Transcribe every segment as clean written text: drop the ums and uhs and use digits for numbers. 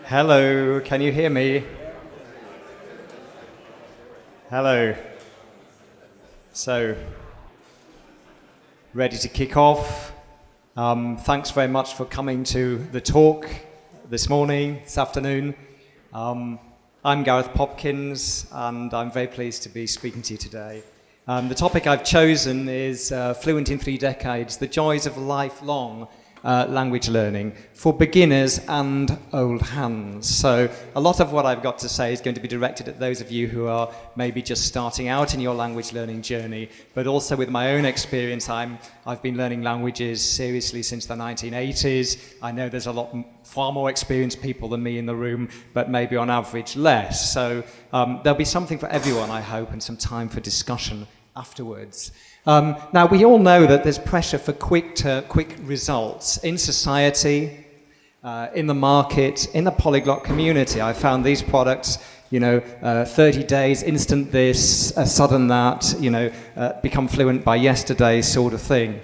Hello, can you hear me? Hello. So, ready to kick off? Thanks very much for coming to the talk this morning, this afternoon. I'm Gareth Popkins, and I'm very pleased to be speaking to you today. The topic I've chosen is Fluent in 3 Decades, the joys of lifelong language learning for beginners and old hands. So a lot of what I've got to say is going to be directed at those of you who are maybe just starting out in your language learning journey, but also with my own experience. I've been learning languages seriously since the 1980s. I know there's far more experienced people than me in the room, but maybe on average less. So there'll be something for everyone, I hope, and some time for discussion afterwards. Now, we all know that there's pressure for quick results in society, in the market, in the Polyglot community. I found these products, 30 days, instant this, sudden that, become fluent by yesterday sort of thing.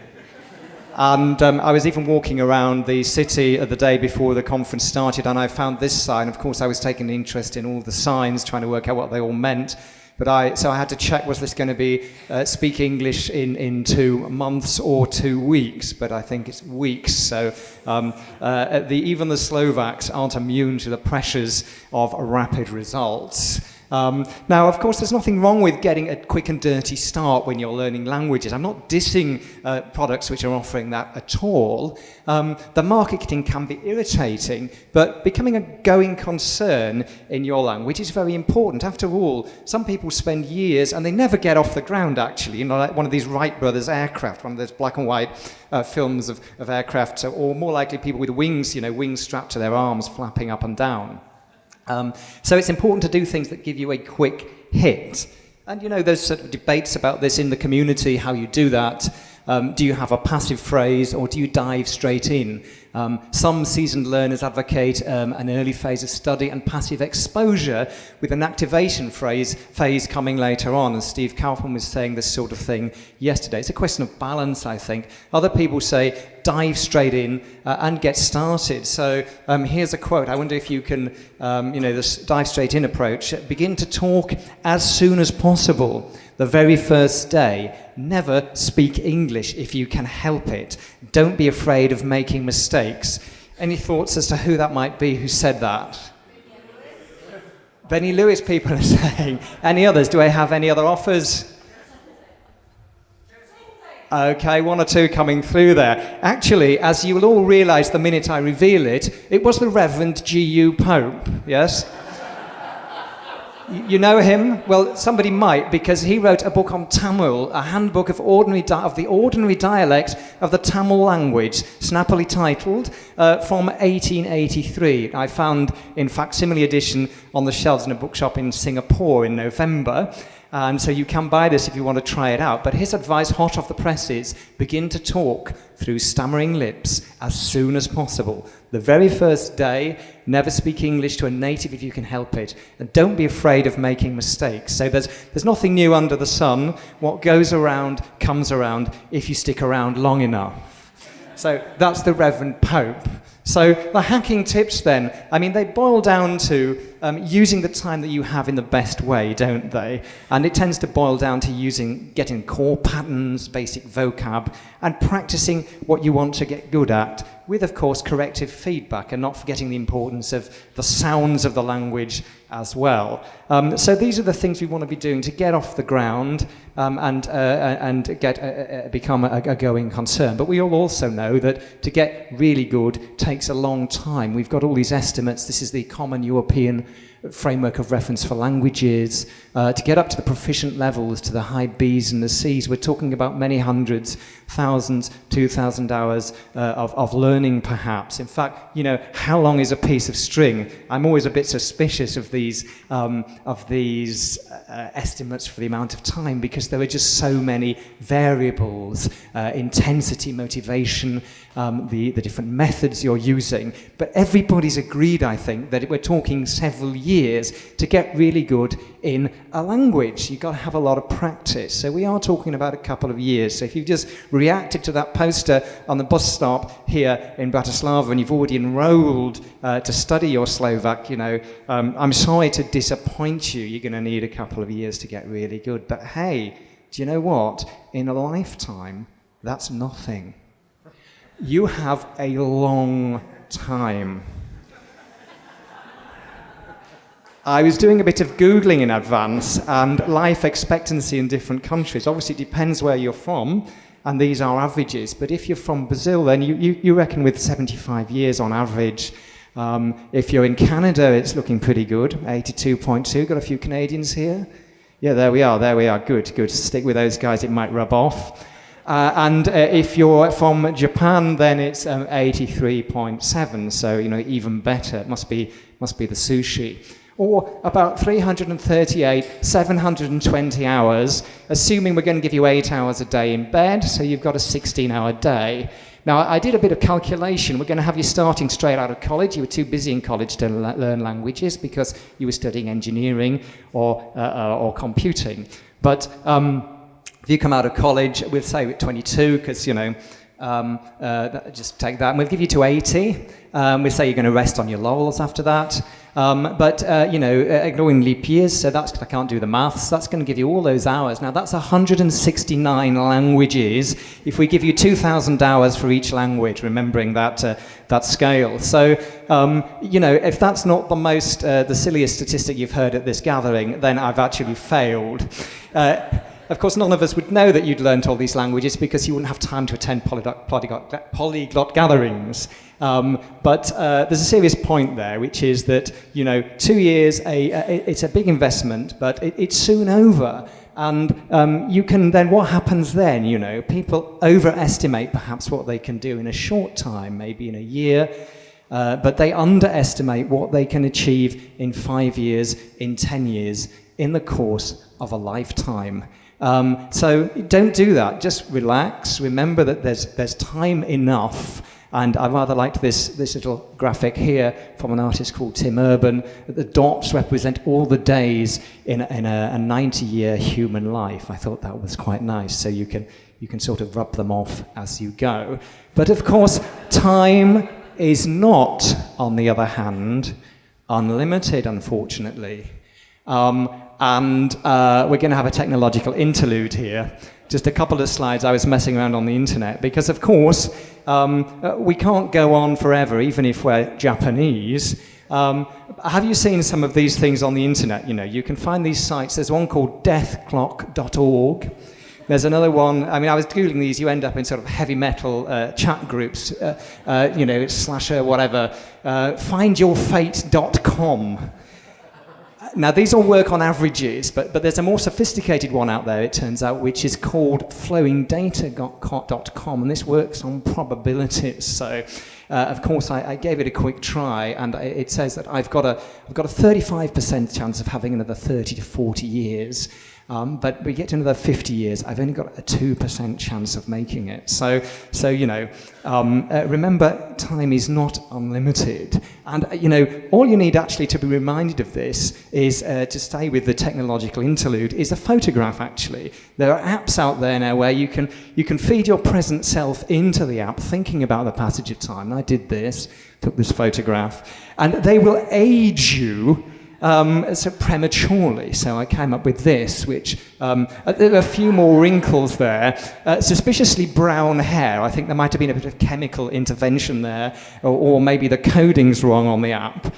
And I was even walking around the city the day before the conference started, and I found this sign. Of course, I was taking an interest in all the signs, trying to work out what they all meant. So I had to check, was this going to be speak English in 2 months or 2 weeks? But I think it's weeks. So even the Slovaks aren't immune to the pressures of rapid results. Now, of course, there's nothing wrong with getting a quick and dirty start when you're learning languages. I'm not dissing products which are offering that at all. The marketing can be irritating, but becoming a going concern in your language is very important. After all, some people spend years and they never get off the ground, actually. Like one of these Wright brothers aircraft, one of those black and white films of aircraft, or more likely people with wings, wings strapped to their arms, flapping up and down. So it's important to do things that give you a quick hit. And there's sort of debates about this in the community, how you do that. Do you have a passive phrase or do you dive straight in? Some seasoned learners advocate an early phase of study and passive exposure with an activation phase coming later on. And Steve Kaufman was saying this sort of thing yesterday. It's a question of balance, I think. Other people say dive straight in and get started. So here's a quote. I wonder if you can, this dive straight in approach. Begin to talk as soon as possible. The very first day. Never speak English if you can help it. Don't be afraid of making mistakes. Any thoughts as to who that might be who said that? Benny Lewis, people are saying. Any others? Do I have any other offers? Okay, 1 or 2 coming through there. Actually, as you will all realise the minute I reveal it, it was the Reverend G.U. Pope, yes? You know him? Well, somebody might, because he wrote a book on Tamil, a handbook of the ordinary dialect of the Tamil language, snappily titled, from 1883. I found, in facsimile edition, on the shelves in a bookshop in Singapore in November. And so you can buy this if you want to try it out. But his advice, hot off the press, is begin to talk through stammering lips as soon as possible. The very first day, never speak English to a native if you can help it. And don't be afraid of making mistakes. So there's nothing new under the sun. What goes around comes around if you stick around long enough. So that's the Reverend Pope. So the hacking tips then, they boil down to using the time that you have in the best way, don't they? And it tends to boil down to getting core patterns, basic vocab, and practicing what you want to get good at, with, of course, corrective feedback, and not forgetting the importance of the sounds of the language as well. So these are the things we want to be doing to get off the ground and become a going concern. But we all also know that to get really good takes a long time. We've got all these estimates. This is the Common European Framework of Reference for Languages. To get up to the proficient levels, to the high B's and the C's, we're talking about many hundreds, thousands, 2,000 hours of learning, perhaps. In fact, how long is a piece of string? I'm always a bit suspicious of these estimates for the amount of time, because there are just so many variables, intensity, motivation, the different methods you're using. But everybody's agreed, I think, that we're talking 7 several years to get really good in a language. You've got to have a lot of practice. So we are talking about a couple of years. So if you've just reacted to that poster on the bus stop here in Bratislava and you've already enrolled to study your Slovak, I'm sorry to disappoint you. You're going to need a couple of years to get really good. But hey, do you know what? In a lifetime, that's nothing. You have a long time. I was doing a bit of Googling in advance, and life expectancy in different countries. Obviously, it depends where you're from, and these are averages. But if you're from Brazil, then you reckon with 75 years on average. If you're in Canada, it's looking pretty good, 82.2. Got a few Canadians here? Yeah, there we are. Good. Stick with those guys, it might rub off. And if you're from Japan, then it's 83.7, so even better. It must be the sushi. Or about 338, 720 hours, assuming we're going to give you 8 hours a day in bed, so you've got a 16-hour day. Now, I did a bit of calculation. We're going to have you starting straight out of college. You were too busy in college to learn languages because you were studying engineering or computing. But if you come out of college, we'll say at 22, because, just take that, and we'll give you to 80. We'll say you're going to rest on your laurels after that. But ignoring leap years, so I can't do the maths, that's going to give you all those hours. Now, that's 169 languages if we give you 2,000 hours for each language, remembering that scale. So, if that's not the silliest statistic you've heard at this gathering, then I've actually failed. Of course, none of us would know that you'd learnt all these languages because you wouldn't have time to attend polyglot gatherings. But there's a serious point there, which is that, 2 years, it's a big investment, but it's soon over. And you can then, what happens then? People overestimate perhaps what they can do in a short time, maybe in a year, but they underestimate what they can achieve in 5 years, in 10 years, in the course of a lifetime. So don't do that. Just relax. Remember that there's time enough. And I rather liked this little graphic here from an artist called Tim Urban. The dots represent all the days in a 90-year human life. I thought that was quite nice. So you can sort of rub them off as you go. But of course, time is not, on the other hand, unlimited, unfortunately. And we're going to have a technological interlude here. Just a couple of slides. I was messing around on the internet because, of course, we can't go on forever, even if we're Japanese. Have you seen some of these things on the internet? You can find these sites. There's one called deathclock.org. There's another one. I was Googling these. You end up in sort of heavy metal chat groups, slasher, whatever. Findyourfate.com. Now, these all work on averages, but there's a more sophisticated one out there, it turns out, which is called flowingdata.com, and this works on probabilities. So, of course, I gave it a quick try, and it says that I've got a 35% chance of having another 30 to 40 years. But we get to another 50 years, I've only got a 2% chance of making it. So remember, time is not unlimited. And, all you need actually to be reminded of this is, to stay with the technological interlude, is a photograph, actually. There are apps out there now where you can feed your present self into the app, thinking about the passage of time. And I did this, took this photograph, and they will age you so prematurely. So I came up with this, which there are a few more wrinkles there. Suspiciously brown hair. I think there might have been a bit of chemical intervention there, or maybe the coding's wrong on the app.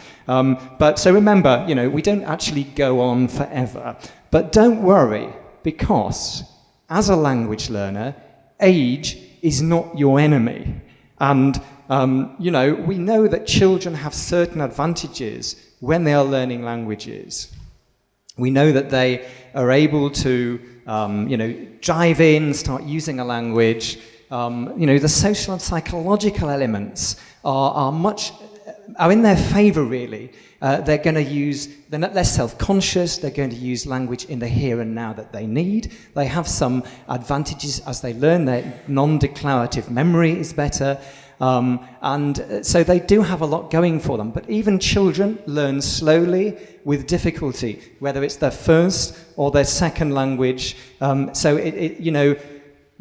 But so remember, we don't actually go on forever. But don't worry, because as a language learner, age is not your enemy. And we know that children have certain advantages when they are learning languages. We know that they are able to, dive in, start using a language. The social and psychological elements are in their favour, really. They're less self-conscious, they're going to use language in the here and now that they need. They have some advantages as they learn. Their non-declarative memory is better. So they do have a lot going for them. But even children learn slowly with difficulty, whether it's their first or their second language.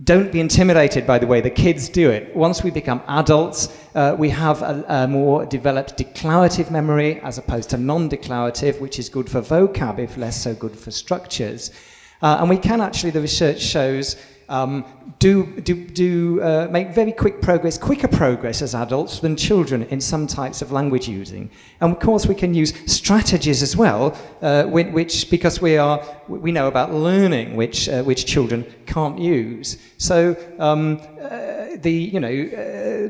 Don't be intimidated by the way the kids do it. Once we become adults, we have a more developed declarative memory as opposed to non-declarative, which is good for vocab, if less so good for structures. And we can actually, the research shows, make very quick progress, quicker progress as adults than children in some types of language using. And of course we can use strategies as well, which because we know about learning, which children can't use. So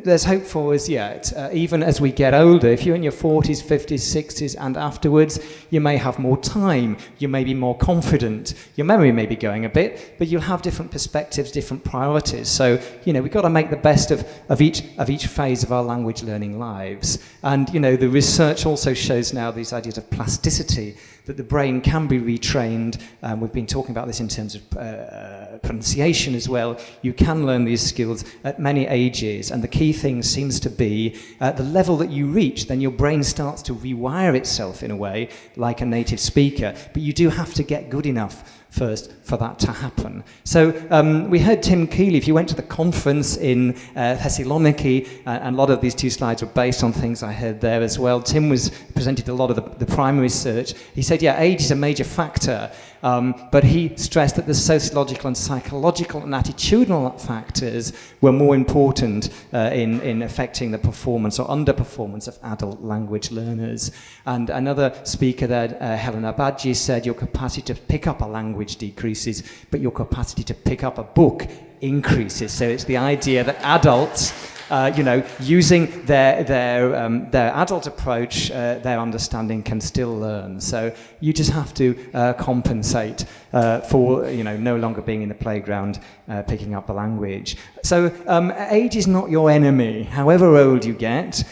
there's hope for us yet. Even as we get older, if you're in your 40s, 50s, 60s and afterwards, you may have more time, you may be more confident, your memory may be going a bit, but you'll have different perspectives, different priorities. So, we've got to make the best of each phase of our language learning lives. And, the research also shows now these ideas of plasticity, that the brain can be retrained. We've been talking about this in terms of pronunciation as well. You can learn these skills at many ages, and the key thing seems to be the level that you reach, then your brain starts to rewire itself in a way like a native speaker. But you do have to get good enough first for that to happen. So we heard Tim Keeley. If you went to the conference in Thessaloniki, and a lot of these two slides were based on things I heard there as well. Tim presented a lot of the primary research. He said, age is a major factor, but he stressed that the sociological and psychological and attitudinal factors were more important in affecting the performance or underperformance of adult language learners. And another speaker there, Helena Badji, said your capacity to pick up a language decreases, but your capacity to pick up a book increases. So it's the idea that adults, using their adult approach, their understanding can still learn. So you just have to compensate for no longer being in the playground, picking up a language. So age is not your enemy. However old you get,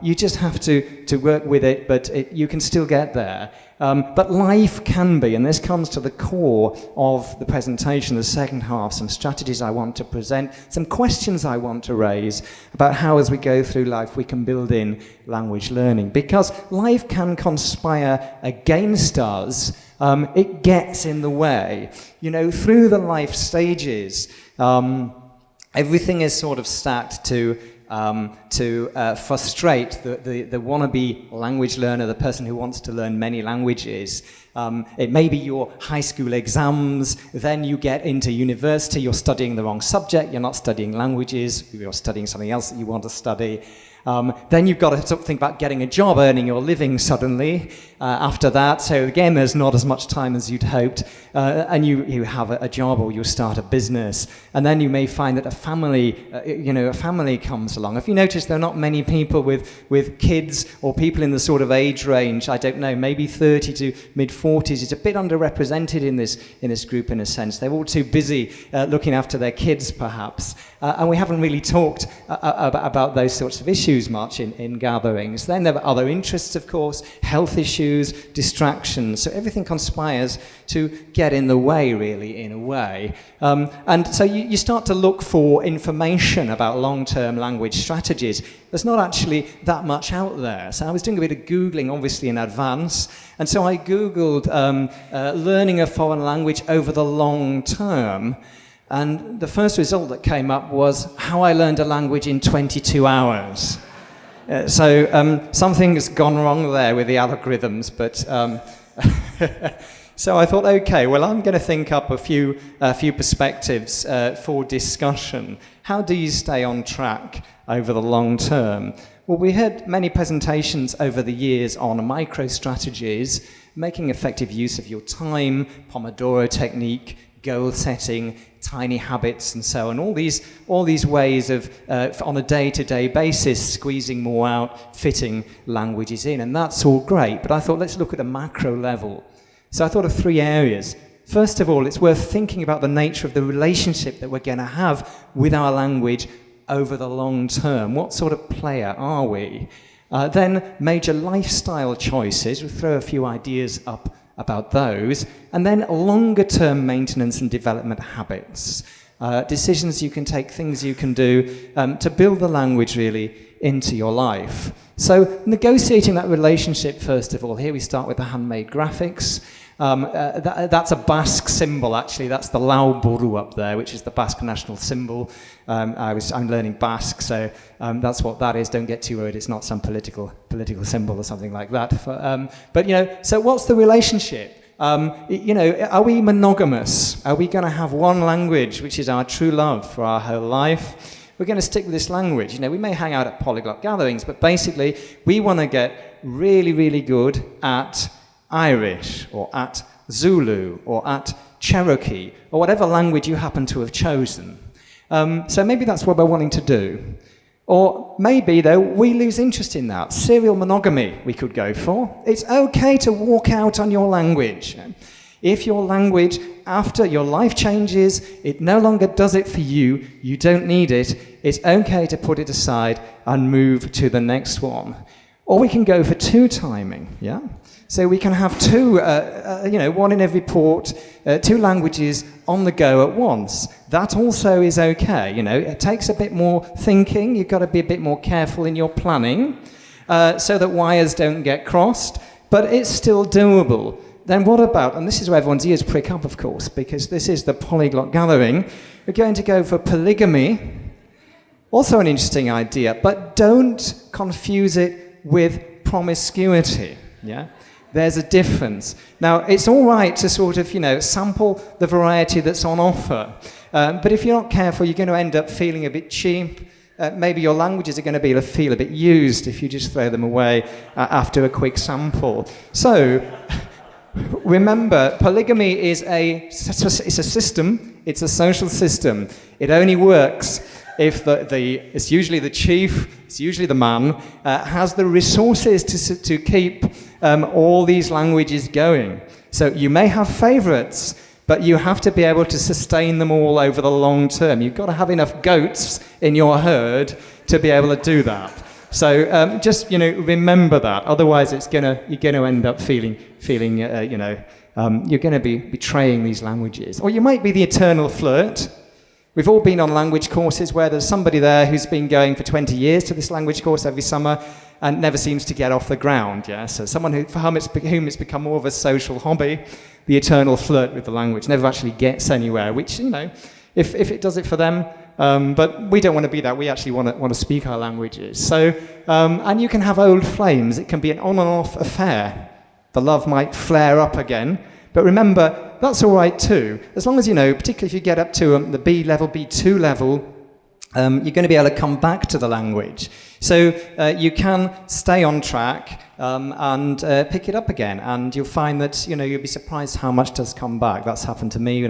you just have to work with it, but you can still get there. But life can be, and this comes to the core of the presentation, the second half, some strategies I want to present, some questions I want to raise about how as we go through life we can build in language learning. Because life can conspire against us, it gets in the way. Through the life stages, everything is sort of stacked to frustrate the wannabe language learner, the person who wants to learn many languages. It may be your high school exams, then you get into university, you're studying the wrong subject, you're not studying languages, you're studying something else that you want to study. Then you've got to think about getting a job, earning your living suddenly after that. So again, there's not as much time as you'd hoped. And you have a job or you start a business. And then you may find that a family comes along. If you notice, there are not many people with kids or people in the sort of age range, I don't know, maybe 30 to mid-40s. It's a bit underrepresented in this group in a sense. They're all too busy looking after their kids, perhaps. And we haven't really talked about those sorts of issues much in gatherings. Then there are other interests, of course, health issues, distractions. So everything conspires to get in the way, really, in a way. And so you start to look for information about long-term language strategies. There's not actually that much out there. So I was doing a bit of Googling, obviously, in advance. And so I Googled learning a foreign language over the long term. And the first result that came up was how I learned a language in 22 hours. So something has gone wrong there with the algorithms, but so I thought, okay, well, I'm going to think up a few perspectives for discussion. How do you stay on track over the long term? Well, we had many presentations over the years on micro strategies, making effective use of your time, Pomodoro technique, goal setting, tiny habits, and so on. All these ways of, on a day-to-day basis, squeezing more out, fitting languages in, and that's all great. But I thought, let's look at a macro level. So I thought of 3 areas. First of all, it's worth thinking about the nature of the relationship that we're going to have with our language over the long term. What sort of player are we? Then major lifestyle choices. We'll throw a few ideas up about those, and then longer-term maintenance and development habits. decisions you can take, things you can do to build the language really into your life. So negotiating that relationship, first of all, here we start with the handmade graphics. That's a Basque symbol, actually. That's the Lau Buru up there, which is the Basque national symbol. I'm learning Basque, so that's what that is. Don't get too worried. It's not some political symbol or something like that. But so what's the relationship? Are we monogamous? Are we going to have one language, which is our true love for our whole life? We're going to stick with this language. We may hang out at polyglot gatherings, but basically we want to get really, really good at Irish, or at Zulu, or at Cherokee, or whatever language you happen to have chosen. So maybe that's what we're wanting to do. Or maybe, though, we lose interest in that. Serial monogamy we could go for. It's okay to walk out on your language. If your language, after your life changes, it no longer does it for you, you don't need it, it's okay to put it aside and move to the next one. Or we can go for two timing, yeah? So we can have two, one in every port, two languages on the go at once. That also is okay, It takes a bit more thinking. You've got to be a bit more careful in your planning so that wires don't get crossed, but it's still doable. Then what about, and this is where everyone's ears prick up, of course, because this is the polyglot gathering, we're going to go for polygamy. Also an interesting idea, but don't confuse it with promiscuity, yeah? There's a difference. Now, it's all right to sort of, sample the variety that's on offer. But if you're not careful, you're going to end up feeling a bit cheap. Maybe your languages are going to feel a bit used if you just throw them away after a quick sample. So, remember, polygamy is it's a system. It's a social system. It only works if it's usually the chief, it's usually the man, has the resources to keep all these languages going. So you may have favourites, but you have to be able to sustain them all over the long term. You've got to have enough goats in your herd to be able to do that. So just remember that. Otherwise, you're going to end up feeling you're going to be betraying these languages. Or you might be the eternal flirt. We've all been on language courses where there's somebody there who's been going for 20 years to this language course every summer and never seems to get off the ground. Yeah, so someone for whom it's become more of a social hobby, the eternal flirt with the language, never actually gets anywhere. Which if it does it for them. But we don't want to be that. We actually want to speak our languages. So, and you can have old flames. It can be an on and off affair. The love might flare up again. But remember, that's all right too. As long as, particularly if you get up to the B level, B2 level, you're going to be able to come back to the language. So you can stay on track and pick it up again. And you'll find that, you'll be surprised how much does come back. That's happened to me.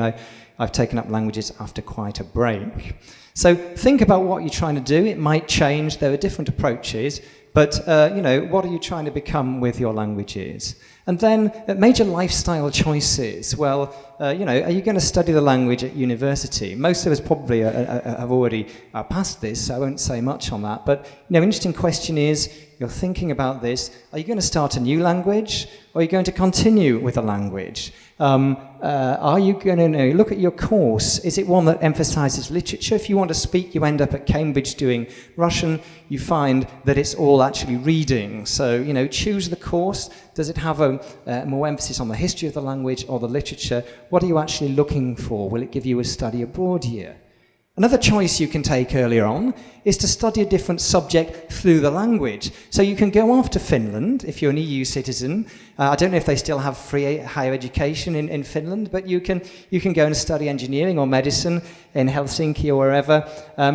I've taken up languages after quite a break. So think about what you're trying to do. It might change. There are different approaches. But, what are you trying to become with your languages? And then major lifestyle choices. Well, are you going to study the language at university? Most of us probably have already passed this, so I won't say much on that. But, interesting question is, you're thinking about this, are you going to start a new language, or are you going to continue with a language? Are you going to look at your course? Is it one that emphasizes literature? If you want to speak, you end up at Cambridge doing Russian, you find that it's all actually reading. So, choose the course. Does it have a more emphasis on the history of the language or the literature? What are you actually looking for? Will it give you a study abroad year? Another choice you can take earlier on is to study a different subject through the language. So you can go off to Finland if you're an EU citizen. I don't know if they still have free higher education in Finland, but you can go and study engineering or medicine in Helsinki or wherever,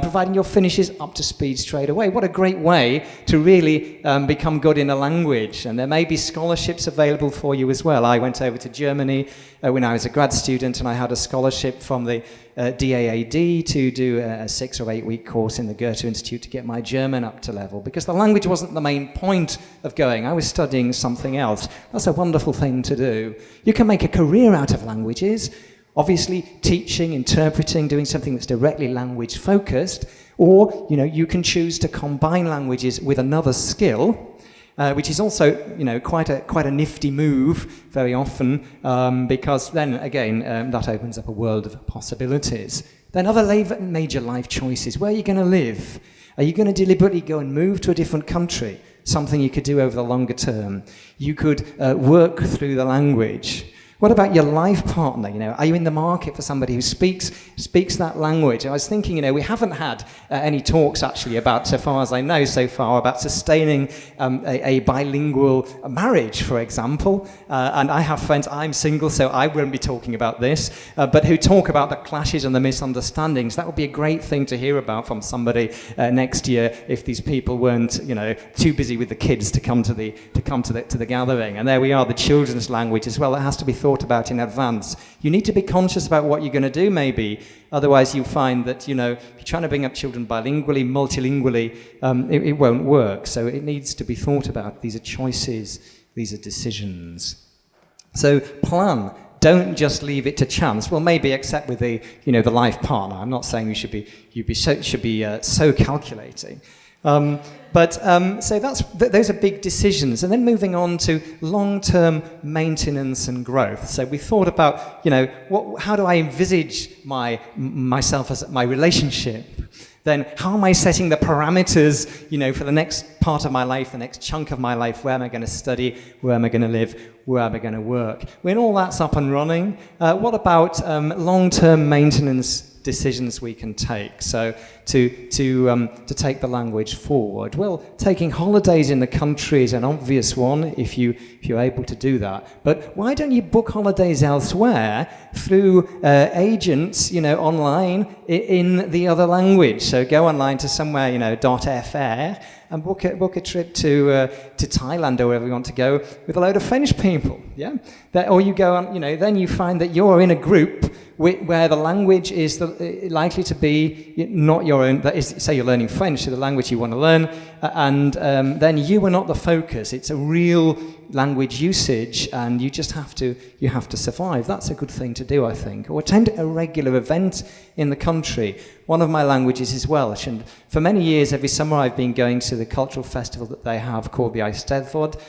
providing your Finnish is up to speed straight away. What a great way to really become good in a language. And there may be scholarships available for you as well. I went over to Germany when I was a grad student, and I had a scholarship from the DAAD to do a 6 or 8 week course in the Goethe Institute to get my German up to level, because the language wasn't the main point of going. I was studying something else. That's a wonderful thing to do. You can make a career out of languages, obviously teaching, interpreting, doing something that's directly language focused, or you can choose to combine languages with another skill, which is also, quite a nifty move very often, because then again that opens up a world of possibilities. Then other major life choices. Where are you going to live? Are you going to deliberately go and move to a different country? Something you could do over the longer term. You could work through the language. What about your life partner? Are you in the market for somebody who speaks that language? I was thinking, we haven't had any talks actually about, so far as I know so far, about sustaining a bilingual marriage, for example. And I have friends, I'm single, so I won't be talking about this, but who talk about the clashes and the misunderstandings. That would be a great thing to hear about from somebody next year if these people weren't, too busy with the kids to come to the gathering. And there we are, the children's language as well. That has to be thought about in advance. You need to be conscious about what you're going to do, maybe. Otherwise, you find that, if you're trying to bring up children bilingually, multilingually, it won't work. So it needs to be thought about. These are choices. These are decisions. So plan. Don't just leave it to chance. Well, maybe except with the life partner. I'm not saying you should be so calculating. So those are big decisions. And then moving on to long-term maintenance and growth. So we thought about, how do I envisage myself as my relationship? Then how am I setting the parameters, for the next part of my life, the next chunk of my life? Where am I going to study? Where am I going to live? Where am I going to work? When all that's up and running, what about long-term maintenance decisions we can take? So to take the language forward. Well, taking holidays in the country is an obvious one if you're able to do that. But why don't you book holidays elsewhere through agents, online in the other language? So go online to somewhere, .fr and book a trip to Thailand or wherever you want to go with a load of French people. Yeah, or you go on, then you find that you're in a group where the language is likely to be not your own. That is, say you're learning French, so the language you want to learn, and then you are not the focus. It's a real language usage, and you just have to survive. That's a good thing to do, I think. Or attend a regular event in the country. One of my languages is Welsh, and for many years, every summer, I've been going to the cultural festival that they have called the Eisteddfod,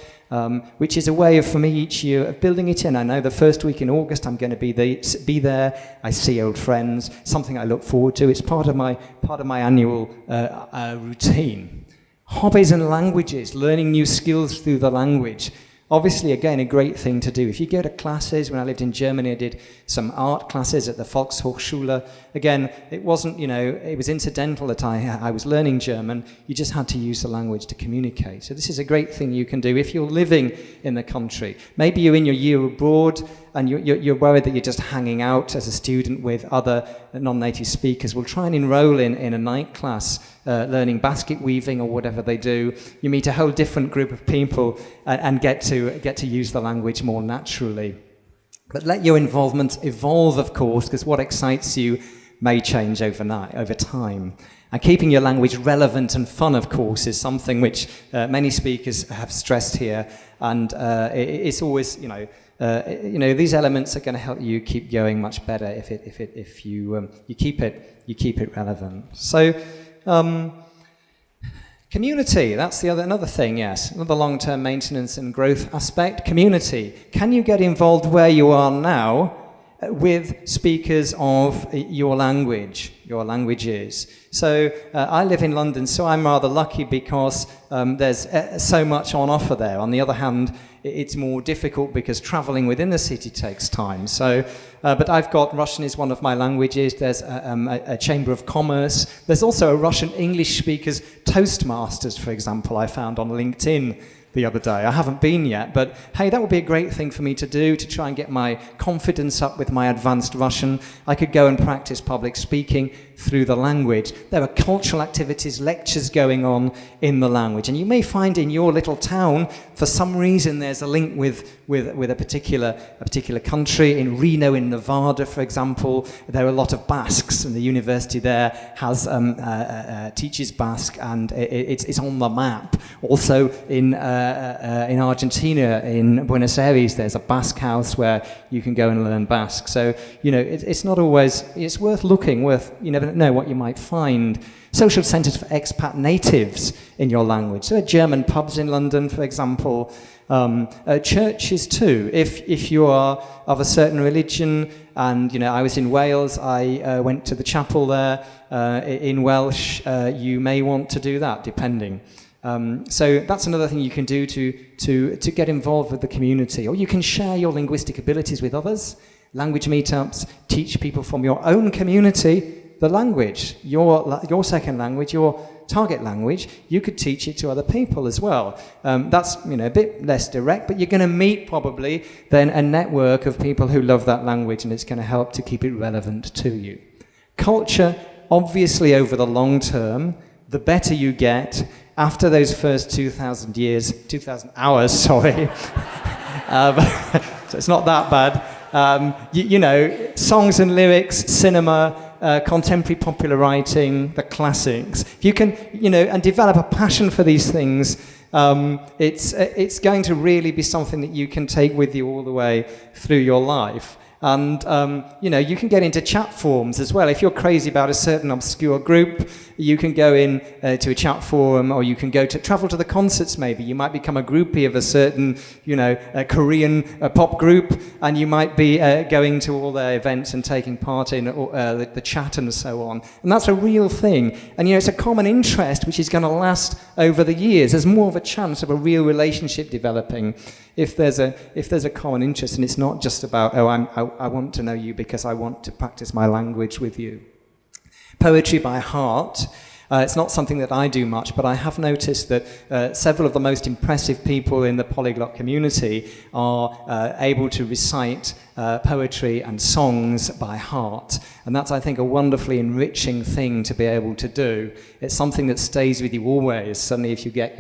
which is a way for me each year of building it in. I know the first week in August I'm going to be there. I see old friends, something I look forward to. It's part of my annual routine. Hobbies and languages, learning new skills through the language. Obviously, again, a great thing to do. If you go to classes, when I lived in Germany, I did some art classes at the Volkshochschule. Again, it wasn't, it was incidental that I was learning German. You just had to use the language to communicate. So this is a great thing you can do if you're living in the country. Maybe you're in your year abroad and you're worried that you're just hanging out as a student with other non-native speakers. Well, try and enroll in a night class, learning basket weaving or whatever they do. You meet a whole different group of people and get to use the language more naturally. But let your involvement evolve, of course, because what excites you may change over time. And keeping your language relevant and fun, of course, is something which many speakers have stressed here. And it's always, these elements are going to help you keep going much better if you keep it relevant. So. Community, that's another thing, yes. Another long-term maintenance and growth aspect. Community. Can you get involved where you are now with speakers of your languages? So I live in London, so I'm rather lucky because there's so much on offer there. On the other hand, it's more difficult because traveling within the city takes time. So, but I've got Russian is one of my languages. There's a Chamber of Commerce. There's also a Russian English speakers Toastmasters, for example, I found on LinkedIn the other day. I haven't been yet, but hey, that would be a great thing for me to do, to try and get my confidence up with my advanced Russian. I could go and practice public speaking through the language. There are cultural activities, lectures going on in the language. And you may find in your little town, for some reason, there's a link with a particular country. In Reno, in Nevada, for example, there are a lot of Basques, and the university there has teaches Basque, and it's on the map. Also in Argentina, in Buenos Aires, there's a Basque house where you can go and learn Basque. So, it's not always, it's worth looking, you never never know what you might find. Social centres for expat natives in your language. So German pubs in London, for example. Churches too. If you are of a certain religion, and I was in Wales, I went to the chapel there in Welsh. You may want to do that, depending. So that's another thing you can do to get involved with the community. Or you can share your linguistic abilities with others. Language meetups, teach people from your own community the language, your second language, your target language. You could teach it to other people as well. That's a bit less direct, but you're going to meet probably then a network of people who love that language, and it's going to help to keep it relevant to you. Culture, obviously over the long term, the better you get after those first 2,000 hours, sorry. So it's not that bad. Songs and lyrics, cinema, contemporary popular writing, the classics. If you can, and develop a passion for these things, it's going to really be something that you can take with you all the way through your life. And, you can get into chat forums as well. If you're crazy about a certain obscure group, you can go in to a chat forum, or you can travel to the concerts maybe. You might become a groupie of a certain, a Korean pop group, and you might be going to all their events and taking part in the chat and so on. And that's a real thing. And, it's a common interest which is going to last over the years. There's more of a chance of a real relationship developing if there's a common interest, and it's not just about, I want to know you because I want to practice my language with you. Poetry by heart. It's not something that I do much, but I have noticed that several of the most impressive people in the polyglot community are able to recite poetry and songs by heart. And that's, I think, a wonderfully enriching thing to be able to do. It's something that stays with you always. Suddenly if you get,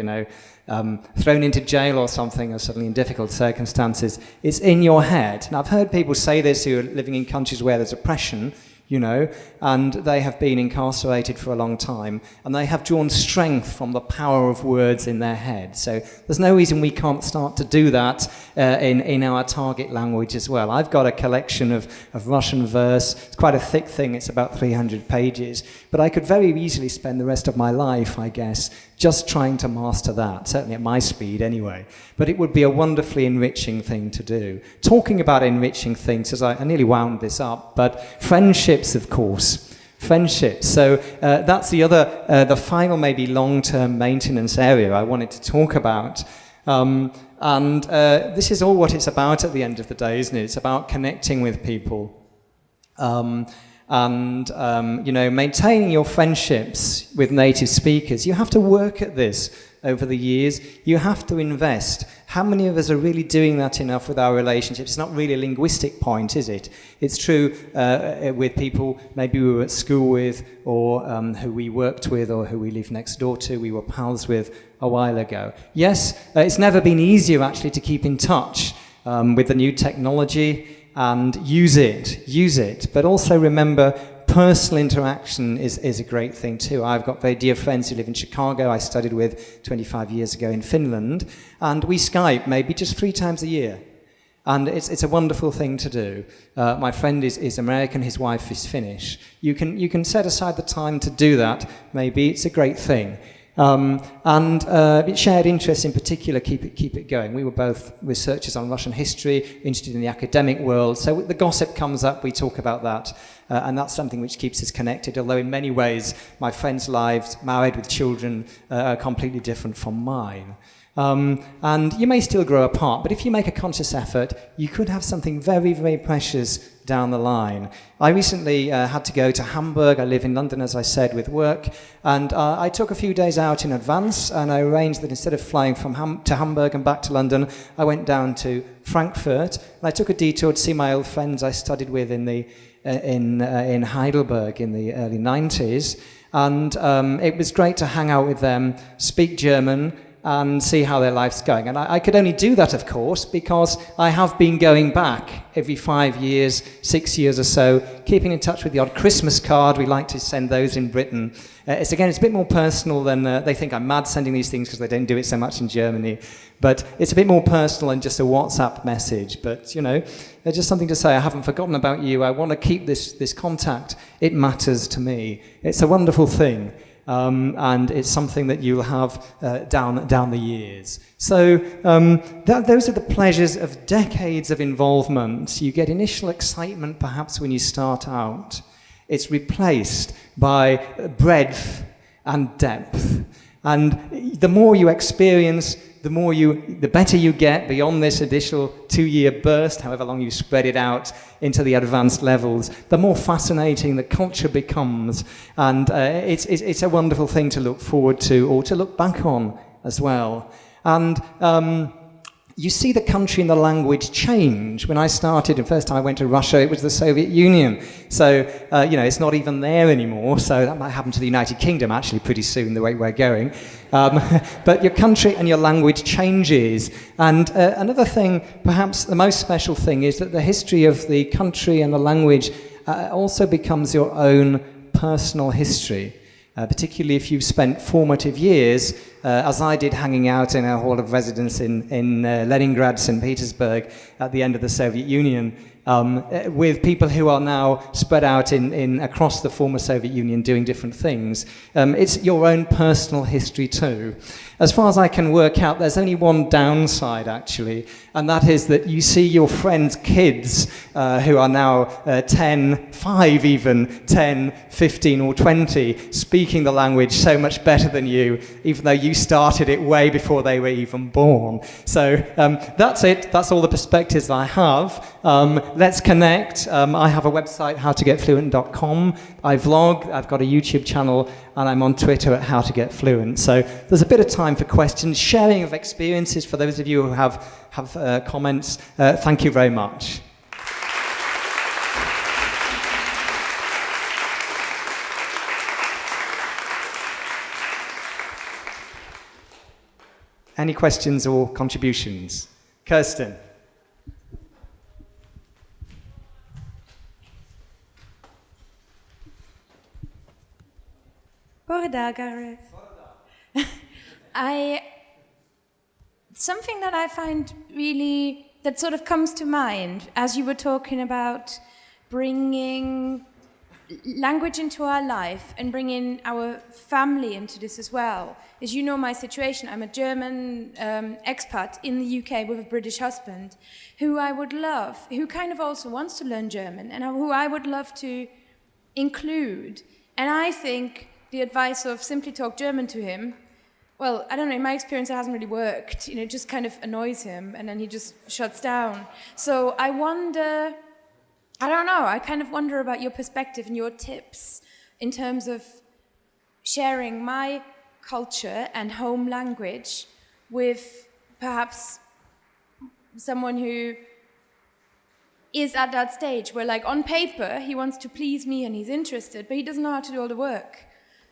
thrown into jail or something, or suddenly in difficult circumstances, it's in your head. Now, I've heard people say this who are living in countries where there's oppression, and they have been incarcerated for a long time, and they have drawn strength from the power of words in their head. So there's no reason we can't start to do that in our target language as well. I've got a collection of Russian verse. It's quite a thick thing. It's about 300 pages. But I could very easily spend the rest of my life, I guess, just trying to master that, certainly at my speed anyway. But it would be a wonderfully enriching thing to do. Talking about enriching things, as I nearly wound this up, but friendships, of course. Friendships. So that's the final maybe long-term maintenance area I wanted to talk about. And this is all what it's about at the end of the day, isn't it? It's about connecting with people. Maintaining your friendships with native speakers. You have to work at this over the years. You have to invest. How many of us are really doing that enough with our relationships? It's not really a linguistic point, is it? It's true with people maybe we were at school with, or who we worked with, or who we lived next door to, we were pals with a while ago. Yes, it's never been easier actually to keep in touch with the new technology, and use it. But also remember, personal interaction is a great thing too. I've got very dear friends who live in Chicago. I studied with 25 years ago in Finland, and we Skype maybe just 3 times a year. And it's a wonderful thing to do. My friend is American, his wife is Finnish. You can set aside the time to do that, maybe. It's a great thing. Shared interests in particular keep it going. We were both researchers on Russian history, interested in the academic world, so the gossip comes up, we talk about that, and that's something which keeps us connected, although in many ways my friends' lives, married with children, are completely different from mine. And you may still grow apart, but if you make a conscious effort, you could have something very, very precious down the line. I recently had to go to Hamburg. I live in London, as I said, with work, and I took a few days out in advance, and I arranged that instead of flying from to Hamburg and back to London, I went down to Frankfurt, and I took a detour to see my old friends I studied with in Heidelberg in the early 90s, and it was great to hang out with them, speak German, and see how their life's going. And I could only do that, of course, because I have been going back every 5 years, 6 years or so, keeping in touch with the odd Christmas card. We like to send those in Britain. It's a bit more personal than they think I'm mad sending these things because they don't do it so much in Germany. But it's a bit more personal than just a WhatsApp message. But, there's just something to say. I haven't forgotten about you. I want to keep this contact. It matters to me. It's a wonderful thing. And it's something that you'll have down the years. So those are the pleasures of decades of involvement. You get initial excitement perhaps when you start out. It's replaced by breadth and depth. And the more you experience, the better you get beyond this additional 2-year burst, however long you spread it out into the advanced levels, the more fascinating the culture becomes. And it's a wonderful thing to look forward to or to look back on as well. And you see the country and the language change. When I started, the first time I went to Russia, it was the Soviet Union. So, it's not even there anymore. So that might happen to the United Kingdom, actually, pretty soon, the way we're going. But your country and your language changes. And another thing, perhaps the most special thing, is that the history of the country and the language also becomes your own personal history. Particularly if you've spent formative years, as I did, hanging out in a hall of residence in Leningrad, St. Petersburg, at the end of the Soviet Union, with people who are now spread out in across the former Soviet Union doing different things. It's your own personal history too. As far as I can work out, there's only one downside, actually, and that is that you see your friends' kids who are now 10, 5 even, 10, 15 or 20, speaking the language so much better than you, even though you started it way before they were even born. So that's it. That's all the perspectives I have. Let's connect. I have a website, howtogetfluent.com. I vlog. I've got a YouTube channel, and I'm on Twitter at howtogetfluent. So there's a bit of time for questions, sharing of experiences for those of you who have comments. Thank you very much. Any questions or contributions? Kirsten. Borda, Gareth. Something that I find really, that sort of comes to mind as you were talking about bringing language into our life and bringing our family into this as well, is my situation. I'm a German expat in the UK with a British husband who I would love, who kind of also wants to learn German and who I would love to include. And I think the advice of simply talk German to him, well, I don't know, in my experience it hasn't really worked. It just kind of annoys him and then he just shuts down. So I wonder, I don't know, I kind of wonder about your perspective and your tips in terms of sharing my culture and home language with perhaps someone who is at that stage where, like, on paper he wants to please me and he's interested, but he doesn't know how to do all the work.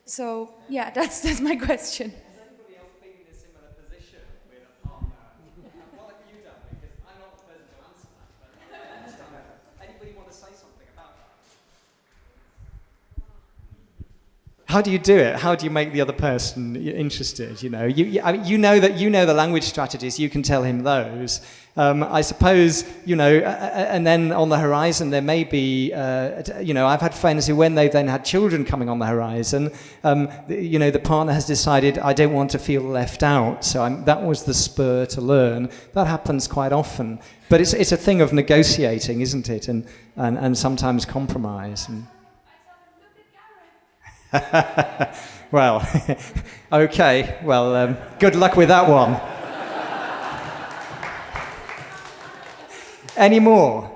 So yeah, that's my question. Has anybody else been in a similar position with a partner? What have you done? Because I'm not the person to answer that, but anybody want to say something about that? How do you do it? How do you make the other person interested? You know the language strategies. You can tell him those. I suppose, and then on the horizon there may be, I've had friends who, when they've then had children coming on the horizon, the partner has decided, I don't want to feel left out, so that was the spur to learn. That happens quite often, but it's a thing of negotiating, isn't it, and sometimes compromise. Well, okay, well, good luck with that one. Any more?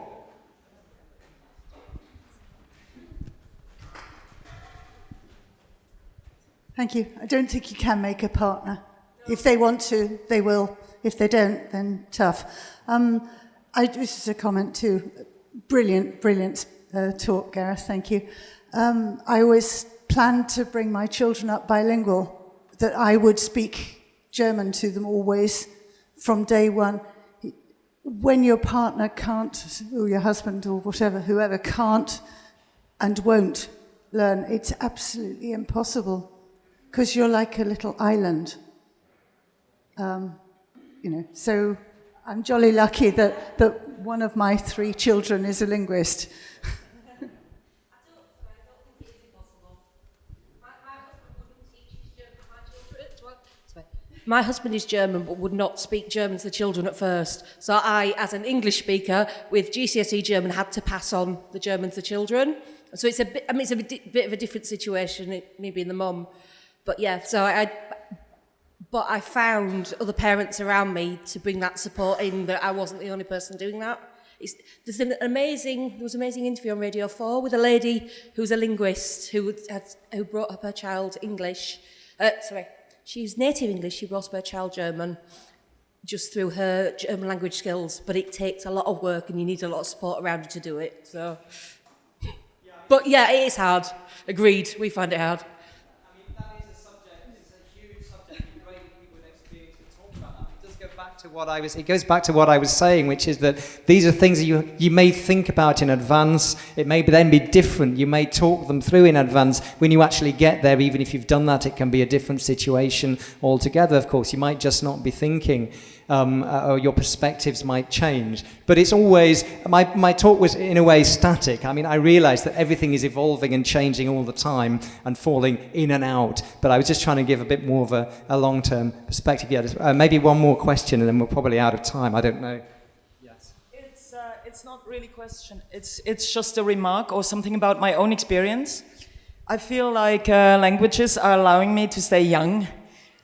Thank you. I don't think you can make a partner. If they want to, they will. If they don't, then tough. This is a comment too. Brilliant talk, Gareth. Thank you. I always planned to bring my children up bilingual, that I would speak German to them always from day one. When your partner can't, or your husband or whatever, whoever can't and won't learn, it's absolutely impossible because you're like a little island. So I'm jolly lucky that one of my 3 children is a linguist. My husband is German but would not speak German to the children at first. So I, as an English speaker with GCSE German, had to pass on the German to the children. So it's a bit, bit of a different situation, me being the mum. But yeah, but I found other parents around me to bring that support in, that I wasn't the only person doing that. There was an amazing interview on Radio 4 with a lady who's a linguist who brought up her child English. She was native English, she brought up her child German just through her German language skills, but it takes a lot of work and you need a lot of support around you to do it. So, but yeah, it is hard. Agreed, we find it hard. I mean, that is a subject, it's a huge subject, and great people with experience to talk about that. It does go back to it goes back to what I was saying, which is that these are things that you may think about in advance. It may then be different. You may talk them through in advance. When you actually get there, even if you've done that, it can be a different situation altogether. Of course, you might just not be thinking, or your perspectives might change. But it's always, my talk was in a way static. I mean, I realized that everything is evolving and changing all the time and falling in and out. But I was just trying to give a bit more of a long-term perspective. Yeah, maybe one more question and then we're probably out of time. I don't know. Yes. It's not really a question. It's just a remark or something about my own experience. I feel like languages are allowing me to stay young,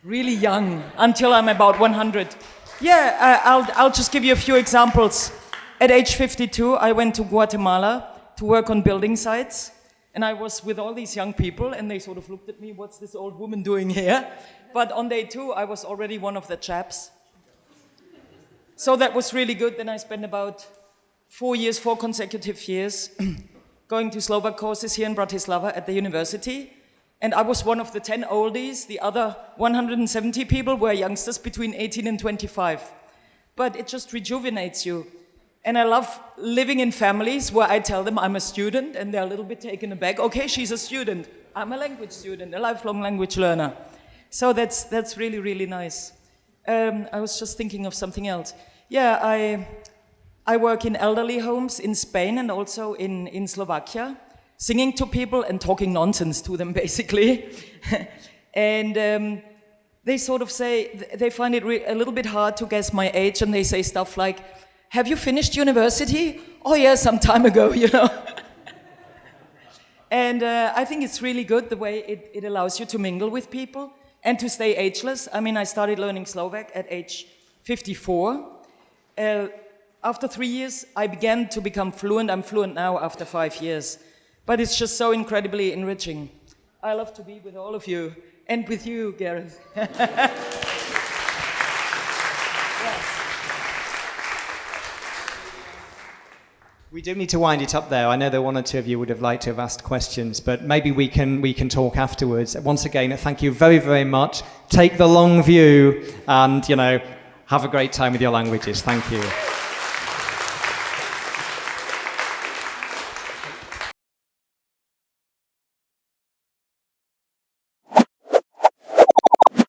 really young, until I'm about 100. Yeah, I'll just give you a few examples. At age 52, I went to Guatemala to work on building sites. And I was with all these young people, and they sort of looked at me, what's this old woman doing here? But on day 2, I was already one of the chaps. So that was really good. Then I spent about 4 consecutive years, going to Slovak courses here in Bratislava at the university. And I was one of the 10 oldies. The other 170 people were youngsters between 18 and 25. But it just rejuvenates you. And I love living in families where I tell them I'm a student and they're a little bit taken aback. Okay, she's a student. I'm a language student, a lifelong language learner. So that's really, really nice. I was just thinking of something else. Yeah, I work in elderly homes in Spain and also in Slovakia, singing to people and talking nonsense to them, basically. And they sort of say, they find it a little bit hard to guess my age, and they say stuff like, have you finished university? Oh yeah, some time ago, you know. And I think it's really good the way it allows you to mingle with people and to stay ageless. I mean, I started learning Slovak at age 54. After 3 years, I began to become fluent. I'm fluent now after 5 years. But it's just so incredibly enriching. I love to be with all of you, and with you, Gareth. We do need to wind it up there. I know that one or two of you would have liked to have asked questions, but maybe we can talk afterwards. Once again, thank you very, very much. Take the long view and, have a great time with your languages. Thank you.